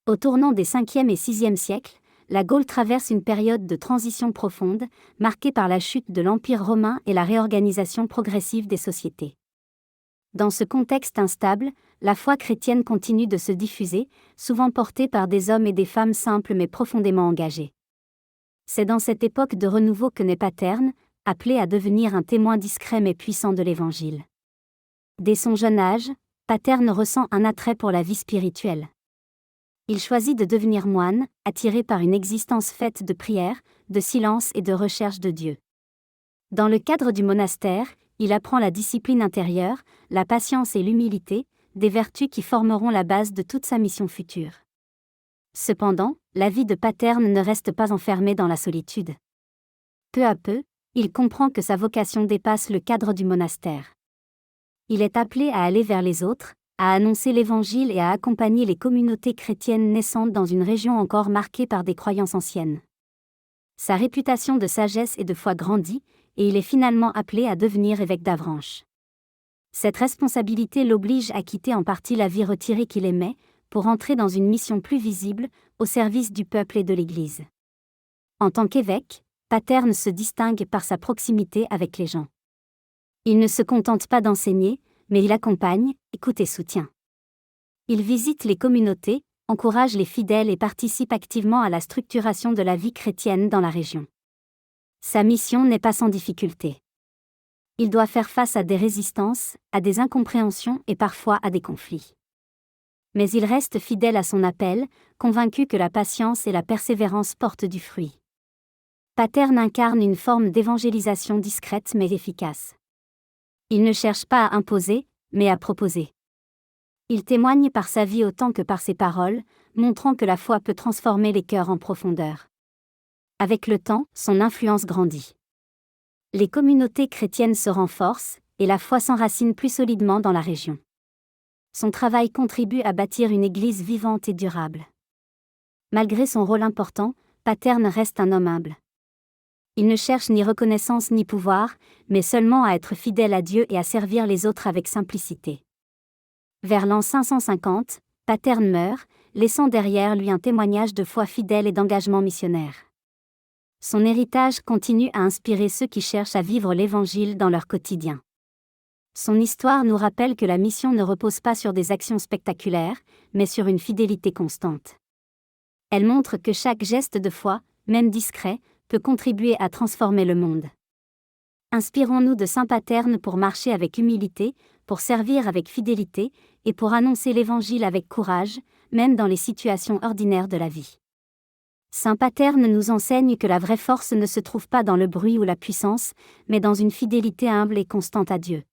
Au tournant des 5e et 6e siècles, la Gaule traverse une période de transition profonde, marquée par la chute de l'Empire romain et la réorganisation progressive des sociétés. Dans ce contexte instable, la foi chrétienne continue de se diffuser, souvent portée par des hommes et des femmes simples mais profondément engagés. C'est dans cette époque de renouveau que naît Paterne, appelé à devenir un témoin discret mais puissant de l'Évangile. Dès son jeune âge, Paterne ressent un attrait pour la vie spirituelle. Il choisit de devenir moine, attiré par une existence faite de prière, de silence et de recherche de Dieu. Dans le cadre du monastère, il apprend la discipline intérieure, la patience et l'humilité, des vertus qui formeront la base de toute sa mission future. Cependant, la vie de Paterne ne reste pas enfermée dans la solitude. Peu à peu, il comprend que sa vocation dépasse le cadre du monastère. Il est appelé à aller vers les autres, à annoncer l'Évangile et à accompagner les communautés chrétiennes naissantes dans une région encore marquée par des croyances anciennes. Sa réputation de sagesse et de foi grandit, et il est finalement appelé à devenir évêque d'Avranches. Cette responsabilité l'oblige à quitter en partie la vie retirée qu'il aimait, pour entrer dans une mission plus visible, au service du peuple et de l'Église. En tant qu'évêque, Paterne se distingue par sa proximité avec les gens. Il ne se contente pas d'enseigner, mais il accompagne, écoute et soutient. Il visite les communautés, encourage les fidèles et participe activement à la structuration de la vie chrétienne dans la région. Sa mission n'est pas sans difficulté. Il doit faire face à des résistances, à des incompréhensions et parfois à des conflits. Mais il reste fidèle à son appel, convaincu que la patience et la persévérance portent du fruit. Paterne incarne une forme d'évangélisation discrète mais efficace. Il ne cherche pas à imposer, mais à proposer. Il témoigne par sa vie autant que par ses paroles, montrant que la foi peut transformer les cœurs en profondeur. Avec le temps, son influence grandit. Les communautés chrétiennes se renforcent, et la foi s'enracine plus solidement dans la région. Son travail contribue à bâtir une église vivante et durable. Malgré son rôle important, Paterne reste un homme humble. Il ne cherche ni reconnaissance ni pouvoir, mais seulement à être fidèle à Dieu et à servir les autres avec simplicité. Vers l'an 550, Paterne meurt, laissant derrière lui un témoignage de foi fidèle et d'engagement missionnaire. Son héritage continue à inspirer ceux qui cherchent à vivre l'Évangile dans leur quotidien. Son histoire nous rappelle que la mission ne repose pas sur des actions spectaculaires, mais sur une fidélité constante. Elle montre que chaque geste de foi, même discret, peut contribuer à transformer le monde. Inspirons-nous de Saint Paterne pour marcher avec humilité, pour servir avec fidélité, et pour annoncer l'Évangile avec courage, même dans les situations ordinaires de la vie. Saint Paterne nous enseigne que la vraie force ne se trouve pas dans le bruit ou la puissance, mais dans une fidélité humble et constante à Dieu.